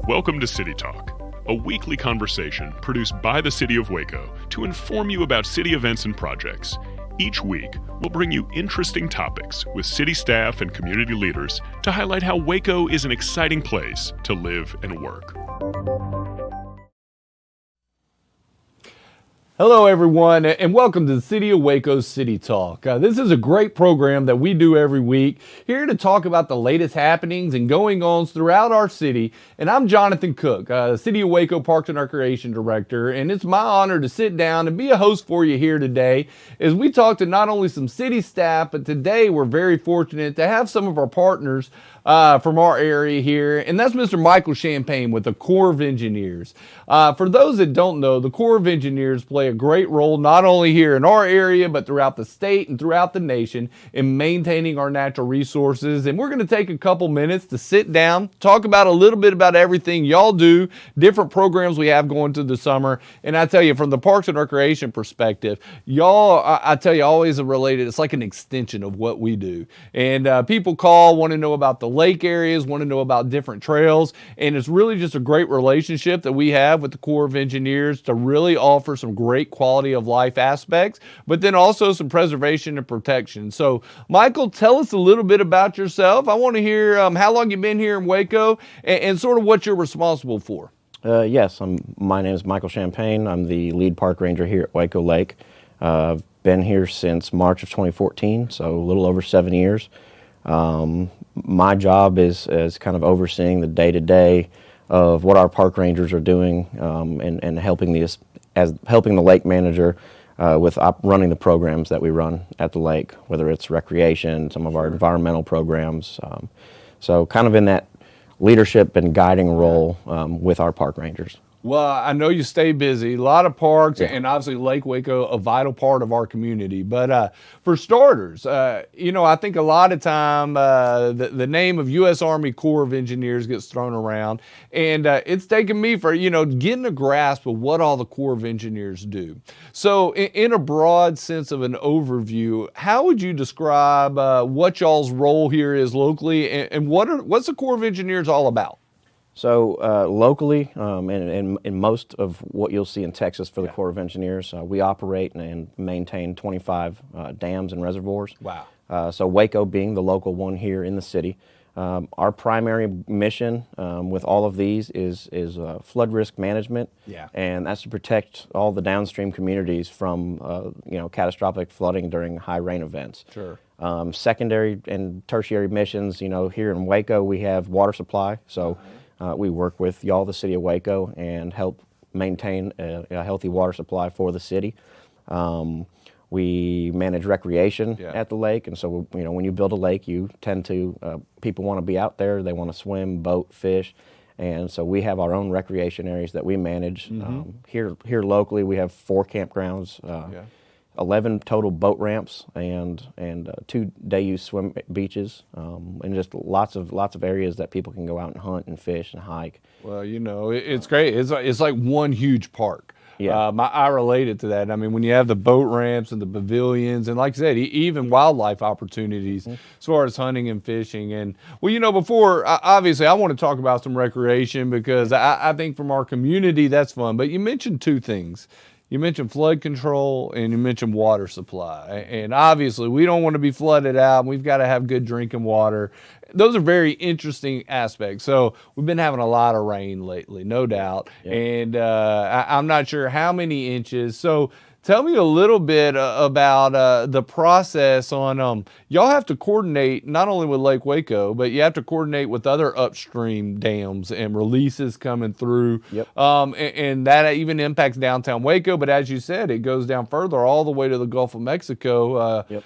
Welcome to City Talk, a weekly conversation produced by the City of Waco to inform you about city events and projects. Each week, we'll bring you interesting topics with city staff and community leaders to highlight how Waco is an exciting place to live and work. Hello, everyone, and welcome to the City of Waco City Talk. This is a great program that we do every week, here to talk about the latest happenings and going-ons throughout our city. And I'm Jonathan Cook, the City of Waco Parks and Recreation Director, and it's my honor to sit down and be a host for you here today as we talk to not only some city staff, but today we're very fortunate to have some of our partners from our area here, and that's Mr. Michael Champaign with the Corps of Engineers. For those that don't know, the Corps of Engineers play a great role not only here in our area, but throughout the state and throughout the nation in maintaining our natural resources. And we're going to take a couple minutes to sit down, talk about a little bit about everything y'all do, different programs we have going through the summer. And I tell you, from the Parks and Recreation perspective, y'all, I tell you, always related. It's like an extension of what we do. And people call, want to know about the lake areas, want to know about different trails, and it's really just a great relationship that we have with the Corps of Engineers to really offer some great quality of life aspects, but then also some preservation and protection. So, Michael, tell us a little bit about yourself. I want to hear how long you've been here in Waco and sort of what you're responsible for. Yes, my name is Michael Champaign. I'm the lead park ranger here at Waco Lake. I've been here since March of 2014, so a little over 7 years. My job is kind of overseeing the day-to-day of what our park rangers are doing and helping the lake manager with running the programs that we run at the lake, whether it's recreation, some of our environmental programs. So kind of in that leadership and guiding role with our park rangers. Well, I know you stay busy. A lot of parks, and obviously Lake Waco, a vital part of our community. But for starters, I think a lot of time the name of U.S. Army Corps of Engineers gets thrown around, and it's taken me for getting a grasp of what all the Corps of Engineers do. So, in a broad sense of an overview, how would you describe what y'all's role here is locally, and what's the Corps of Engineers all about? So locally, and most of what you'll see in Texas for the Corps of Engineers, we operate and maintain 25 dams and reservoirs. Wow. So Waco being the local one here in the city. Our primary mission with all of these is flood risk management, and that's to protect all the downstream communities from catastrophic flooding during high rain events. Sure. Secondary and tertiary missions, here in Waco we have water supply, so we work with y'all, the City of Waco, and help maintain a healthy water supply for the city. We manage recreation at the lake, and so when you build a lake, you tend to people want to be out there. They want to swim, boat, fish, and so we have our own recreation areas that we manage. Here locally, we have 4 campgrounds. 11 total boat ramps and 2 day-use swim beaches, and just lots of areas that people can go out and hunt and fish and hike. Well, it's great. It's like one huge park. Yeah. I related to that. I mean, when you have the boat ramps and the pavilions, and like I said, even wildlife opportunities as far as hunting and fishing. And before, obviously, I want to talk about some recreation because I think from our community that's fun. But you mentioned 2 things. You mentioned flood control and you mentioned water supply. And obviously, we don't want to be flooded out. We've got to have good drinking water. Those are very interesting aspects. So we've been having a lot of rain lately, no doubt. Yeah. And I'm not sure how many inches. So tell me a little bit about the process on, y'all have to coordinate not only with Lake Waco, but you have to coordinate with other upstream dams and releases coming through. Yep. And that even impacts downtown Waco, but as you said, it goes down further all the way to the Gulf of Mexico. Yep.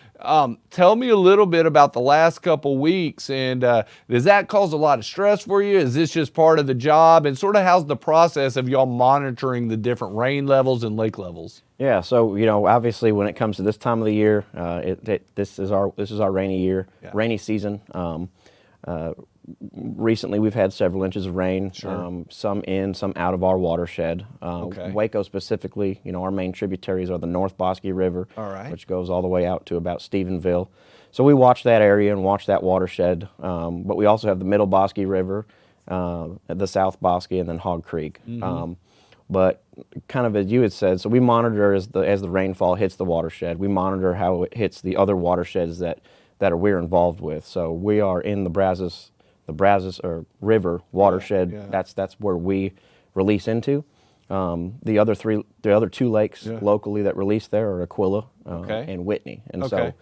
Tell me a little bit about the last couple weeks, and does that cause a lot of stress for you? Is this just part of the job? And sort of how's the process of y'all monitoring the different rain levels and lake levels? Yeah, so obviously when it comes to this time of the year, this is our rainy season. Recently, we've had several inches of rain, some in, some out of our watershed. Waco specifically, our main tributaries are the North Bosque River, which goes all the way out to about Stephenville. So we watch that area and watch that watershed, but we also have the Middle Bosque River, the South Bosque, and then Hog Creek. But kind of as you had said, so we monitor as the rainfall hits the watershed. We monitor how it hits the other watersheds that we're involved with. So we are in the Brazos or River watershed. Yeah. That's where we release into. The other two lakes locally that release there are Aquila and Whitney. And so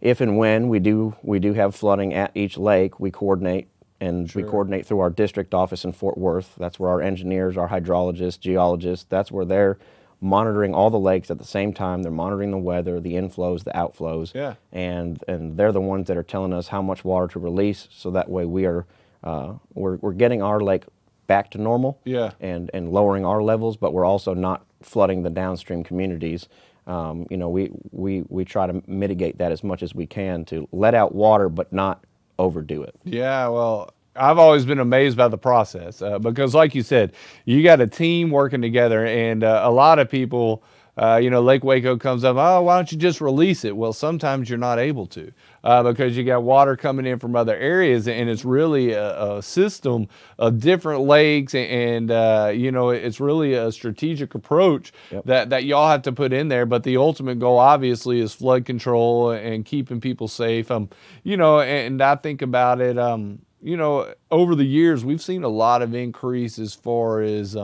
if and when we do have flooding at each lake, we coordinate. And we coordinate through our district office in Fort Worth. That's where our engineers, our hydrologists, geologists, that's where they're monitoring all the lakes at the same time. They're monitoring the weather, the inflows, the outflows. Yeah. And they're the ones that are telling us how much water to release, so that way we're getting our lake back to normal and lowering our levels, but we're also not flooding the downstream communities. We try to mitigate that as much as we can to let out water but not overdo it. Yeah, well, I've always been amazed by the process because, like you said, you got a team working together, and a lot of people, Lake Waco comes up, oh, why don't you just release it? Well, sometimes you're not able to because you got water coming in from other areas, and it's really a system of different lakes, and it's really a strategic approach that y'all have to put in there. But the ultimate goal, obviously, is flood control and keeping people safe. And I think about it. Over the years, we've seen a lot of increase as far as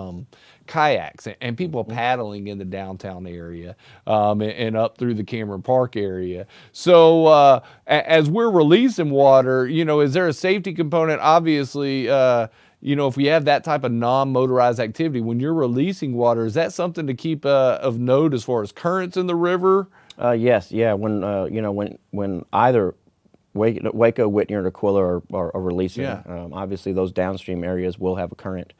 kayaks and people paddling in the downtown area and up through the Cameron Park area. So as we're releasing water, is there a safety component? Obviously, if we have that type of non-motorized activity, when you're releasing water, is that something to keep of note as far as currents in the river? Yes, yeah. When either Waco, Whitney, or Aquila are releasing, obviously those downstream areas will have a current.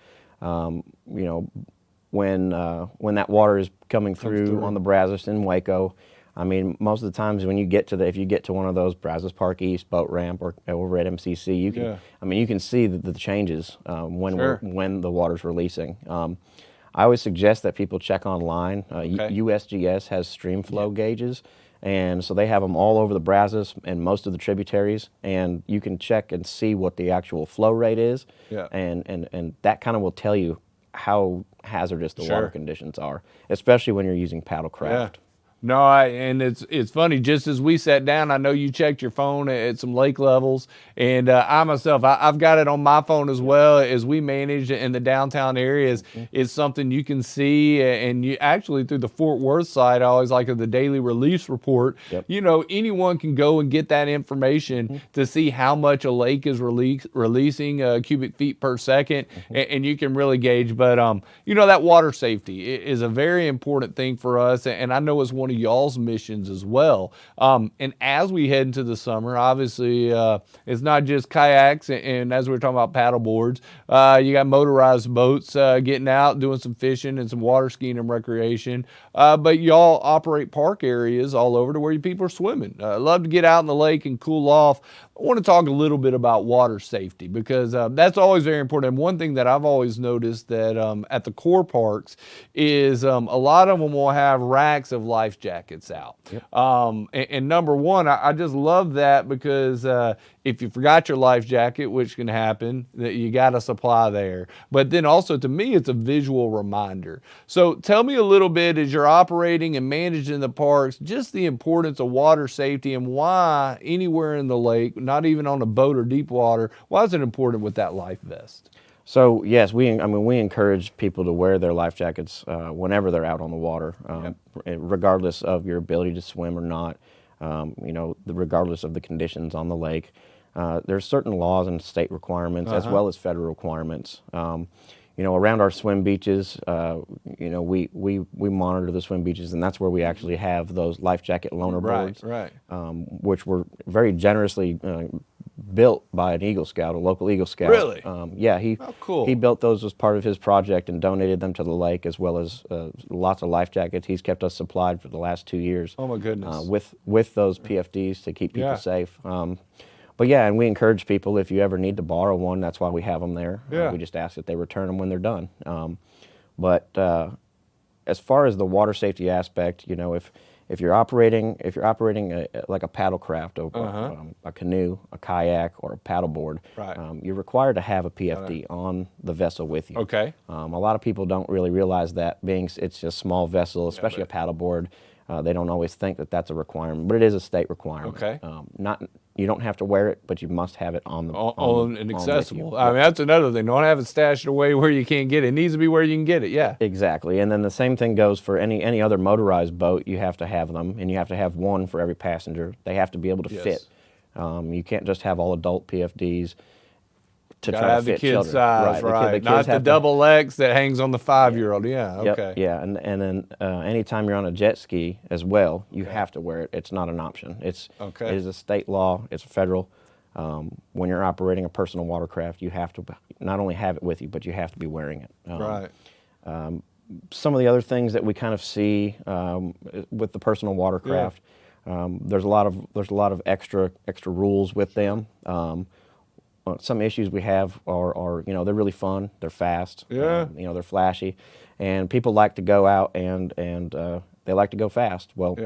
When that water is coming through on the Brazos in Waco, I mean, most of the times when you get to if you get to one of those Brazos Park East boat ramp or over at MCC, you can see the changes when the water's releasing. I always suggest that people check online. USGS has stream flow gauges, and so they have them all over the Brazos and most of the tributaries, and you can check and see what the actual flow rate is, and that kind of will tell you how hazardous the water conditions are, especially when you're using paddlecraft. No, and it's funny. Just as we sat down, I know you checked your phone at some lake levels, and I myself, I've got it on my phone as well. As we manage in the downtown areas, it's something you can see, and you actually through the Fort Worth site, I always like the daily release report. Anyone can go and get that information to see how much a lake is releasing cubic feet per second, and you can really gauge. But that water safety is a very important thing for us, and I know it's one of y'all's missions as well. And as we head into the summer, obviously it's not just kayaks and as we were talking about paddle boards, you got motorized boats getting out, doing some fishing and some water skiing and recreation. But y'all operate park areas all over to where people are swimming. Love to get out in the lake and cool off. I want to talk a little bit about water safety because that's always very important. And one thing that I've always noticed that at the core parks is a lot of them will have racks of life jackets out. And number one, I just love that because if you forgot your life jacket, which can happen, that you got a supply there. But then also to me, it's a visual reminder. So tell me a little bit as you're operating and managing the parks, just the importance of water safety and why anywhere in the lake, not even on a boat or deep water, why is it important with that life vest? So yes, we encourage people to wear their life jackets whenever they're out on the water, regardless of your ability to swim or not. Regardless of the conditions on the lake. There's certain laws and state requirements as well as federal requirements. Around our swim beaches, we monitor the swim beaches, and that's where we actually have those life jacket loaner boards, which were very generously built by an Eagle Scout, a local Eagle Scout. Really? He built those as part of his project and donated them to the lake, as well as lots of life jackets. He's kept us supplied for the last 2 years. Oh my goodness! With those PFDs to keep people safe. But and we encourage people, if you ever need to borrow one, that's why we have them there. We just ask that they return them when they're done. But as far as the water safety aspect, if if you're operating like a paddle craft, a canoe, a kayak, or a paddleboard, Right. you're required to have a PFD on the vessel with you. Okay. A lot of people don't really realize that, being it's a small vessel, especially a paddleboard. They don't always think that that's a requirement, but it is a state requirement. Okay. You don't have to wear it, but you must have it on and accessible. I mean, that's another thing. Don't have it stashed away where you can't get it. It needs to be where you can get it. Yeah. Exactly. And then the same thing goes for any other motorized boat. You have to have them, and you have to have one for every passenger. They have to be able to fit. You can't just have all adult PFDs to Gotta try have to fit the kid children. size, right? Not the double X that hangs on the 5-year-old. Yeah. Yep, Okay. yeah, and then anytime you're on a jet ski as well, you have to wear it. It's not an option. It is a state law. It's federal. When you're operating a personal watercraft, you have to not only have it with you, but you have to be wearing it. Right. Some of the other things that we kind of see with the personal watercraft, there's a lot of extra rules with them. Some issues we have are they're really fun, they're fast, they're flashy, and people like to go out and they like to go fast. Well,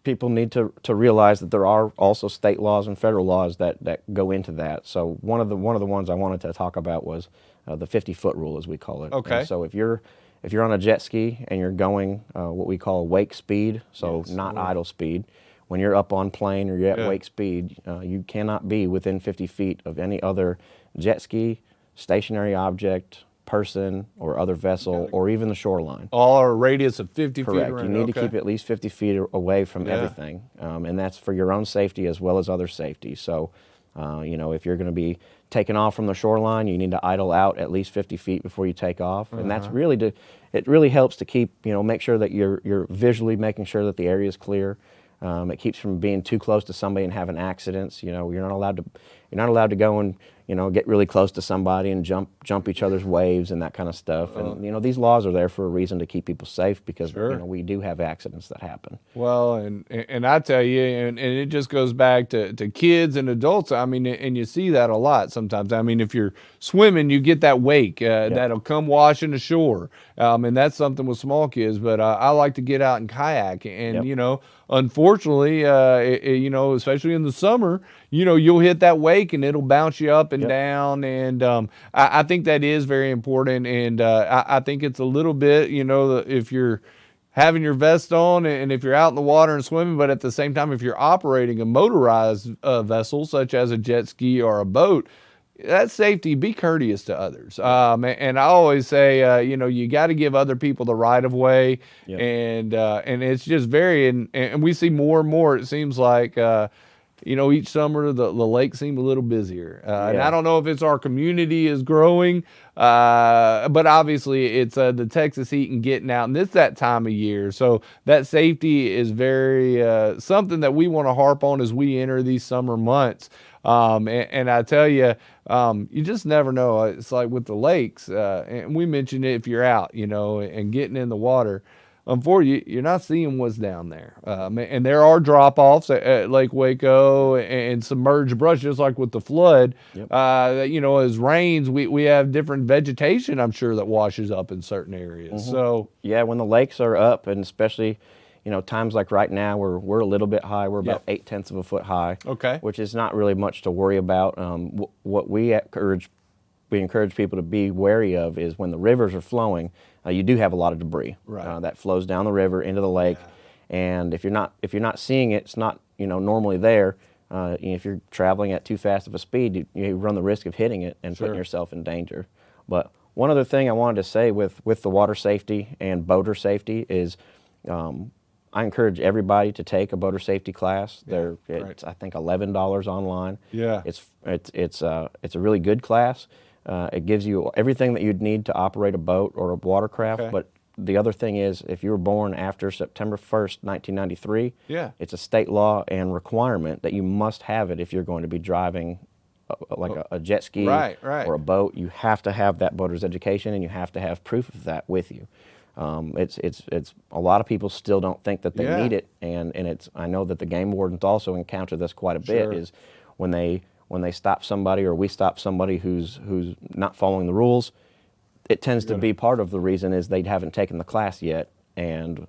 people need to realize that there are also state laws and federal laws that go into that. So one of the ones I wanted to talk about was the 50-foot rule, as we call it. Okay. And so if you're on a jet ski and you're going what we call wake speed, so not idle speed, when you're up on plane or you're at wake speed, you cannot be within 50 feet of any other jet ski, stationary object, person, or other vessel, or even the shoreline. All a radius of 50 feet Correct. around. You need to keep at least 50 feet away from everything, and that's for your own safety as well as other safety. So, if you're going to be taking off from the shoreline, you need to idle out at least 50 feet before you take off, and that's really it really helps to keep, make sure that you're visually making sure that the area is clear. It keeps from being too close to somebody and having accidents. You're not allowed to go and get really close to somebody and jump each other's waves and that kind of stuff. And these laws are there for a reason, to keep people safe, because we do have accidents that happen. Well, and I tell you, and it just goes back to kids and adults. I mean, and you see that a lot sometimes. I mean, if you're swimming, you get that wake that'll come washing ashore, and that's something with small kids. But I like to get out and kayak, and unfortunately, especially in the summer, you'll hit that wake and it'll bounce you up and down. And I think that is very important. And I think it's a little bit, if you're having your vest on and if you're out in the water and swimming, but at the same time, if you're operating a motorized vessel such as a jet ski or a boat, that safety, be courteous to others. And I always say, you got to give other people the right of way. And it's just and we see more and more, it seems like, each summer the lakes seem a little busier. And I don't know if it's our community is growing, but obviously it's the Texas heat and getting out, and it's that time of year. So that safety is very something that we want to harp on as we enter these summer months. And I tell you, you just never know. It's like with the lakes, and we mentioned it, if you're out, and getting in the water, unfortunately, you're not seeing what's down there. And there are drop-offs at Lake Waco and submerged brush, just like with the flood. As rains, we have different vegetation, I'm sure, that washes up in certain areas. So when the lakes are up, and especially times like right now, we're a little bit high. We're about 0.8 of a foot high, which is not really much to worry about. What we encourage people to be wary of is when the rivers are flowing, you do have a lot of debris that flows down the river into the lake, and if you're not seeing it, it's not normally there. If you're traveling at too fast of a speed, you run the risk of hitting it and putting yourself in danger. But one other thing I wanted to say with the water safety and boater safety is, I encourage everybody to take a boater safety class. It's I think $11 online. It's a really good class. It gives you everything that you'd need to operate a boat or a watercraft. But the other thing is, if you were born after September 1st, 1993, it's a state law and requirement that you must have it if you're going to be driving a jet ski or a boat. You have to have that boater's education, and you have to have proof of that with you. It's a lot of people still don't think that they need it, and I know that the game wardens also encounter this quite a bit. Is when they stop somebody, or we stop somebody who's not following the rules, it tends to be part of the reason is they haven't taken the class yet, and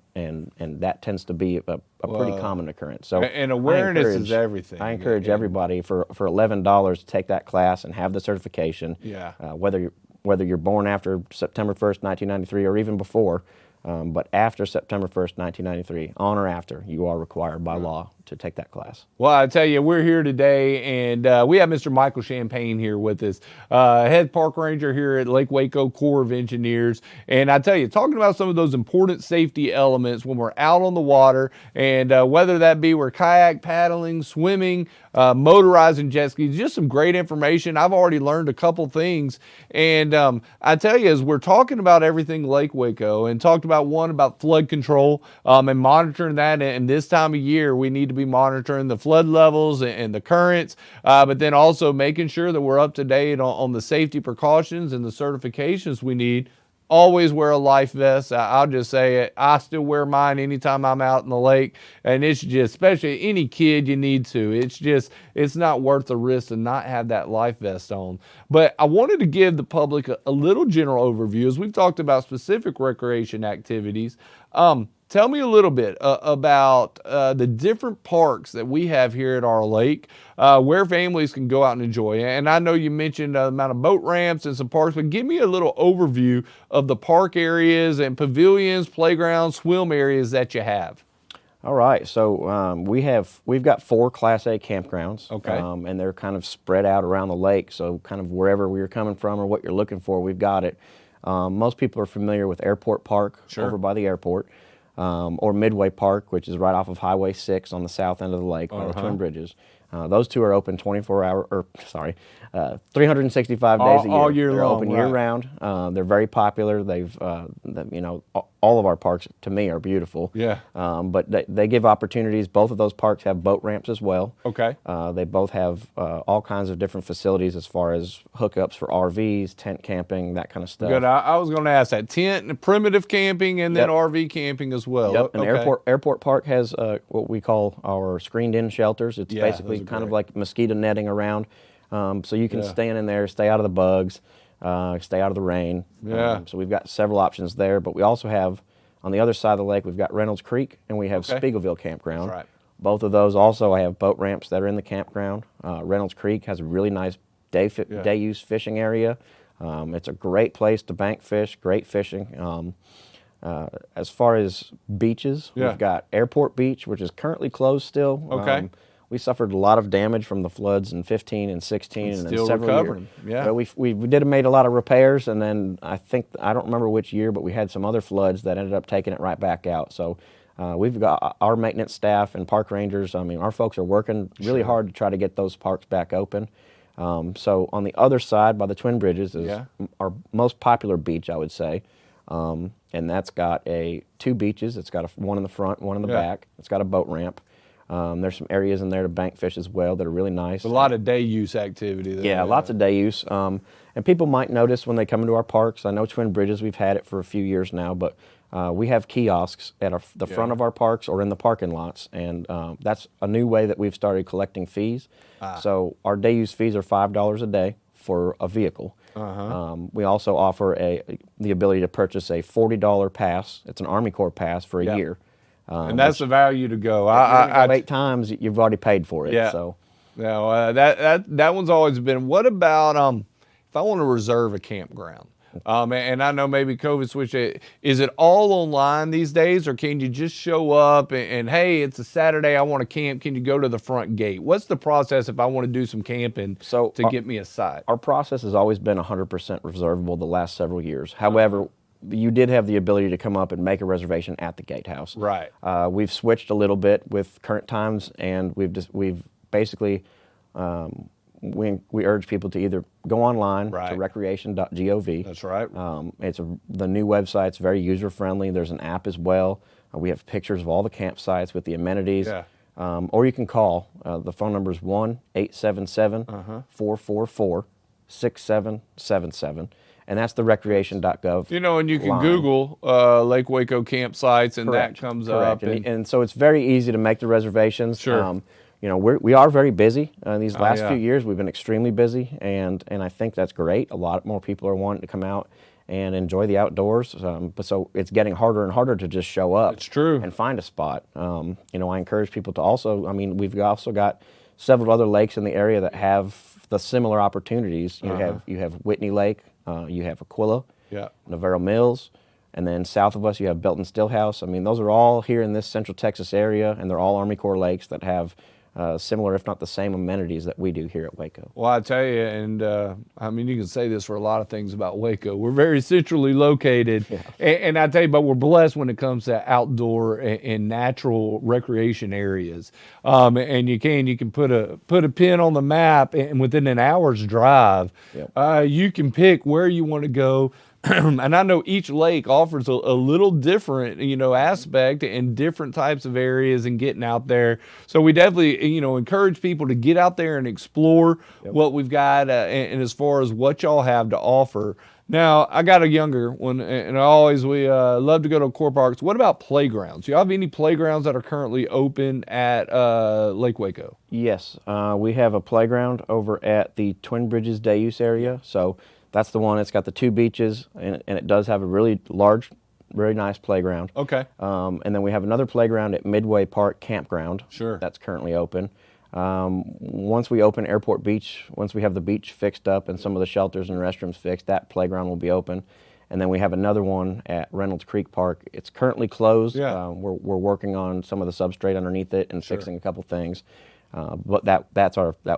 that tends to be a pretty common occurrence. So and awareness is everything. I encourage everybody for $11 to take that class and have the certification. Yeah. Whether you're born after September 1st, 1993, or even before. But after September 1st, 1993, on or after, you are required by law to take that class. Well, I tell you, we're here today, and we have Mr. Michael Champaign here with us, head park ranger here at Lake Waco Corps of Engineers. And I tell you, talking about some of those important safety elements when we're out on the water, and whether that be we're kayak paddling, swimming, motorizing jet skis, just some great information. I've already learned a couple things. And I tell you, as we're talking about everything Lake Waco, and talked about flood control and monitoring that, and this time of year, we need to be monitoring the flood levels and the currents, but then also making sure that we're up to date on the safety precautions and the certifications we need. Always wear a life vest. I'll just say it. I still wear mine anytime I'm out in the lake, and it's just, especially any kid, you need to. It's not worth the risk to not have that life vest on. But I wanted to give the public a little general overview as we've talked about specific recreation activities. Tell me a little bit about the different parks that we have here at our lake, where families can go out and enjoy. And I know you mentioned the amount of boat ramps and some parks, but give me a little overview of the park areas and pavilions, playgrounds, swim areas that you have. All right, so we've got 4 Class A campgrounds, Okay. And they're kind of spread out around the lake. So kind of wherever you're coming from or what you're looking for, we've got it. Most people are familiar with Airport Park over by the airport. Or Midway Park, which is right off of Highway 6 on the south end of the lake by the Twin Bridges. Those two are open 365 days a year. All year They're long, open year round. They're very popular. All of our parks to me are beautiful. Yeah. But they give opportunities. Both of those parks have boat ramps as well. Okay. They both have all kinds of different facilities as far as hookups for RVs, tent camping, that kind of stuff. Good. I was going to ask that. Tent and primitive camping, and then RV camping as well. Yep. And Airport Park has what we call our screened-in shelters. It's basically kind of like mosquito netting around, so you can stand in there, stay out of the bugs, stay out of the rain. Yeah. So we've got several options there, but we also have, on the other side of the lake, we've got Reynolds Creek, and we have Spiegelville Campground. That's right. Both of those also have boat ramps that are in the campground. Reynolds Creek has a really nice day-use fishing area. It's a great place to bank fish, great fishing. As far as beaches, we've got Airport Beach, which is currently closed still. Okay. We suffered a lot of damage from the floods in 15 and 16 and then several recovering. years. Yeah. But we made a lot of repairs, and then I don't remember which year, but we had some other floods that ended up taking it right back out. So we've got our maintenance staff and park rangers. I mean, our folks are working really hard to try to get those parks back open. So on the other side by the Twin Bridges is our most popular beach, I would say. And that's got 2 beaches. It's got one in the front, one in the back. It's got a boat ramp. There's some areas in there to bank fish as well that are really nice. A lot of day use activity there. Yeah, lots of day use. And people might notice when they come into our parks, I know Twin Bridges, we've had it for a few years now, but we have kiosks at the front of our parks or in the parking lots, and that's a new way that we've started collecting fees. So our day use fees are $5 a day for a vehicle. We also offer the ability to purchase a $40 pass. It's an Army Corps pass for a year. And that's the value to go. Go 8 times, you've already paid for it. Yeah. So. No, that one's always been. What about if I want to reserve a campground? And I know maybe COVID switched it. Is it all online these days, or can you just show up and hey, it's a Saturday, I want to camp. Can you go to the front gate? What's the process if I want to do some camping to get me a site? Our process has always been 100% reservable the last several years. However, you did have the ability to come up and make a reservation at the gatehouse. Right. We've switched a little bit with current times, and we've basically we urge people to either go online to recreation.gov. That's right. The new website's very user friendly. There's an app as well. We have pictures of all the campsites with the amenities. Yeah. Or you can call. The phone number is 1-877-444-6777. And that's the recreation.gov. And you can line. Google Lake Waco campsites, and Correct. that comes Correct. up. And so it's very easy to make the reservations. Sure. we are very busy. These last yeah. few years, we've been extremely busy, and I think that's great. A lot more people are wanting to come out and enjoy the outdoors. But so it's getting harder and harder to just show up. It's true. And find a spot. I encourage people to also. I mean, we've also got several other lakes in the area that have the similar opportunities. You have Whitney Lake, you have Aquila, Yeah. Navarro Mills, and then south of us you have Belton Stillhouse. I mean, those are all here in this Central Texas area, and they're all Army Corps lakes that have similar, if not the same, amenities that we do here at Waco. Well, I tell you, and I mean, you can say this for a lot of things about Waco. We're very centrally located, and I tell you, but we're blessed when it comes to outdoor and natural recreation areas. And you can put a pin on the map, and within an hour's drive, you can pick where you want to go. And I know each lake offers a little different, aspect and different types of areas and getting out there. So we definitely, encourage people to get out there and explore what we've got and as far as what y'all have to offer. Now, I got a younger one, and we love to go to core parks. What about playgrounds? Do you have any playgrounds that are currently open at Lake Waco? Yes, we have a playground over at the Twin Bridges Day Use area. So that's the one. It's got the two beaches, and it does have a really large, very nice playground. Okay. And then we have another playground at Midway Park Campground. Sure. That's currently open. Once we open Airport Beach, once we have the beach fixed up and some of the shelters and restrooms fixed, that playground will be open. And then we have another one at Reynolds Creek Park. It's currently closed. Yeah. We're working on some of the substrate underneath it and fixing a couple things. But that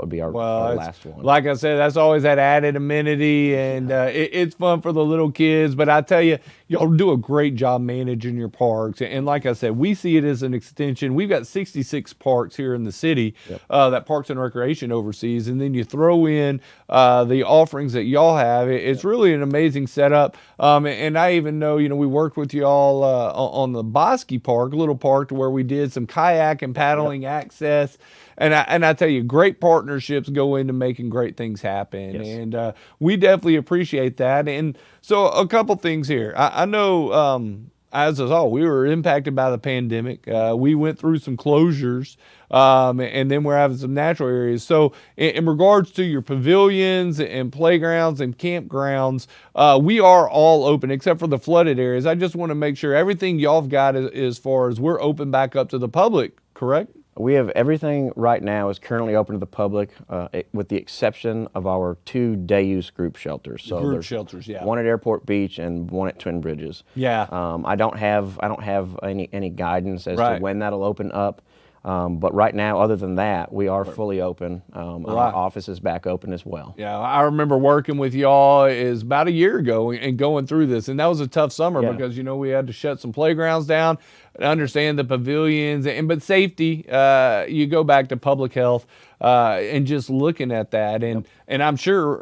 would be our last one. Like I said, that's always that added amenity, and it's fun for the little kids. But I tell you, y'all do a great job managing your parks. And like I said, we see it as an extension. We've got 66 parks here in the city that Parks and Recreation oversees, and then you throw in the offerings that y'all have. It's really an amazing setup. And I even know, we worked with y'all on the Bosque Park, a little park, to where we did some kayak and paddling access. And I tell you, great partnerships go into making great things happen. Yes. And we definitely appreciate that. And so a couple things here. I know, as us all, we were impacted by the pandemic. We went through some closures, and then we're having some natural areas. So in regards to your pavilions and playgrounds and campgrounds, we are all open except for the flooded areas. I just want to make sure everything y'all have got as far as we're open back up to the public, correct? We have everything right now is currently open to the public, with the exception of our two day-use group shelters. So Group there's shelters, yeah. one at Airport Beach and one at Twin Bridges. Yeah. I don't have any guidance as to when that'll open up. But right now, other than that, we are fully open. Our office is back open as well. Yeah, I remember working with y'all is about a year ago and going through this, and that was a tough summer because we had to shut some playgrounds down, understand the pavilions, but safety. You go back to public health and just looking at that, and I'm sure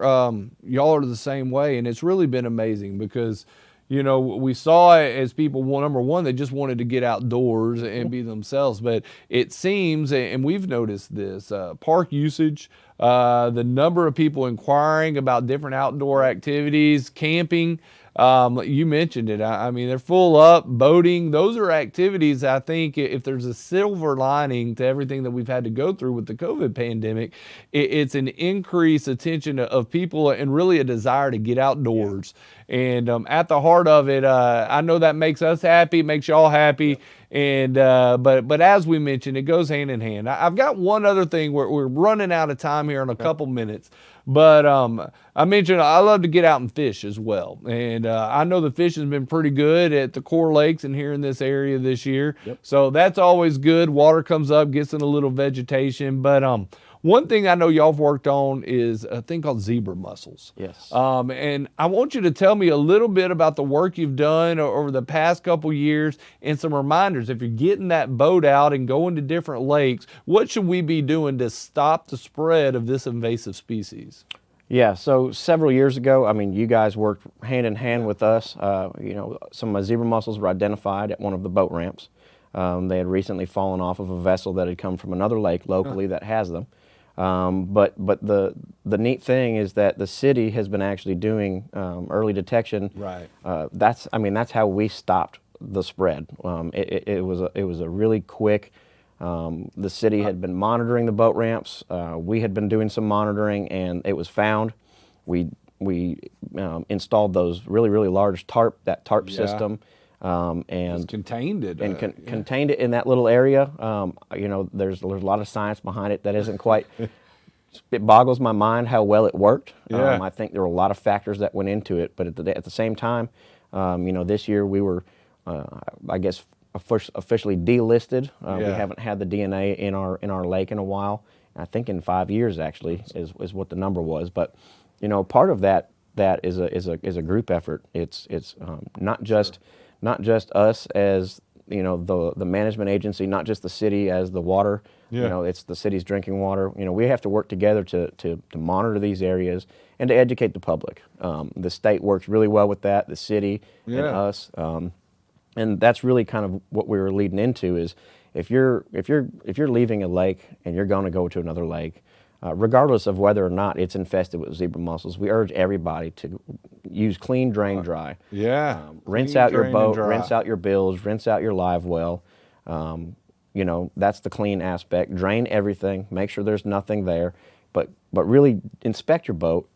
y'all are the same way, and it's really been amazing because. We saw it as people, number one, they just wanted to get outdoors and be themselves. But it seems, and we've noticed this, park usage, the number of people inquiring about different outdoor activities, camping, you mentioned it. I mean, they're full up, boating. Those are activities, I think, if there's a silver lining to everything that we've had to go through with the COVID pandemic, it's an increased attention of people and really a desire to get outdoors. And at the heart of it, I know that makes us happy, makes y'all happy. And but as we mentioned, it goes hand in hand. I've got one other thing. We're running out of time here in a couple minutes. But I mentioned I love to get out and fish as well. And I know the fishing has been pretty good at the core lakes and here in this area this year. So that's always good. Water comes up, gets in a little vegetation. But one thing I know y'all have worked on is a thing called zebra mussels. Yes. And I want you to tell me a little bit about the work you've done over the past couple years and some reminders. If you're getting that boat out and going to different lakes, what should we be doing to stop the spread of this invasive species? Yeah, so several years ago, I mean, you guys worked hand in hand with us. Some zebra mussels were identified at one of the boat ramps. They had recently fallen off of a vessel that had come from another lake locally that has them. But the neat thing is that the city has been actually doing early detection. Right. That's how we stopped the spread. It was a really quick The city had been monitoring the boat ramps. We had been doing some monitoring, and it was found. We installed those really large tarp system, and Just contained it. contained it in that little area. There's a lot of science behind it that isn't quite. It boggles my mind how well it worked. Yeah. I think there were a lot of factors that went into it, but at the same time, this year we were, I guess, officially delisted. We haven't had the DNA in our lake in a while. I think in 5 years actually is what the number was. But part of that is a group effort. It's not just us as the management agency, not just the city as the water. It's the city's drinking water. We have to work together to monitor these areas and to educate the public. The state works really well with that. The city and us. And that's really kind of what we were leading into is if you're leaving a lake and you're going to go to another lake, regardless of whether or not it's infested with zebra mussels, we urge everybody to use clean, drain, dry. Rinse out your boat, rinse out your bilge, rinse out your live well. That's the clean aspect. Drain everything, make sure there's nothing there, but really inspect your boat.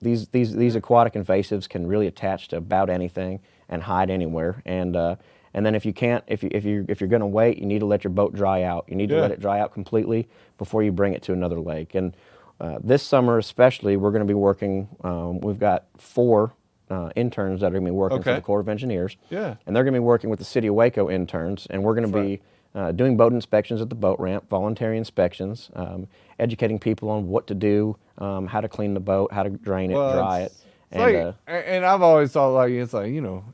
These aquatic invasives can really attach to about anything and hide anywhere. And then if you're going to wait, you need to let your boat dry out. You need to let it dry out completely before you bring it to another lake. And this summer especially, we're going to be working. We've got 4 interns that are going to be working for the Corps of Engineers. And they're going to be working with the City of Waco interns, and we're going to be doing boat inspections at the boat ramp, voluntary inspections, educating people on what to do, how to clean the boat, how to drain it, dry it. And I've always thought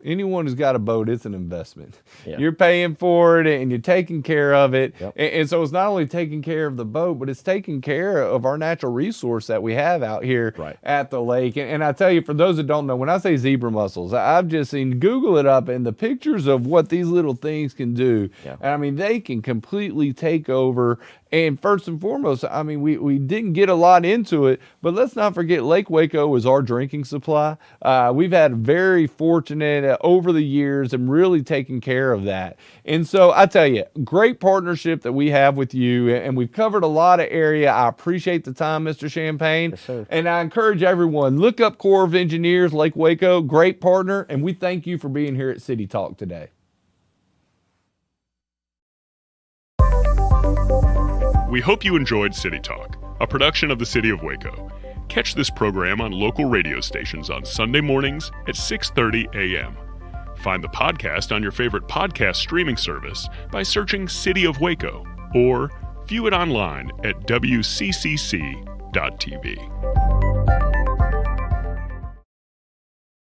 anyone who's got a boat, it's an investment. You're paying for it and you're taking care of it. And so it's not only taking care of the boat, but it's taking care of our natural resource that we have out here at the lake. And I tell you, for those that don't know, when I say zebra mussels, I've just seen, Google it up, and the pictures of what these little things can do. And I mean, they can completely take over. And first and foremost, I mean, we didn't get a lot into it, but let's not forget Lake Waco is our drinking supply. We've had very fortunate over the years and really taken care of that. And so I tell you, great partnership that we have with you, and we've covered a lot of area. I appreciate the time, Mr. Champaign. Yes, sir. And I encourage everyone, look up Corps of Engineers, Lake Waco, great partner, and we thank you for being here at City Talk today. We hope you enjoyed City Talk, a production of the City of Waco. Catch this program on local radio stations on Sunday mornings at 6:30 a.m. Find the podcast on your favorite podcast streaming service by searching City of Waco, or view it online at wccc.tv.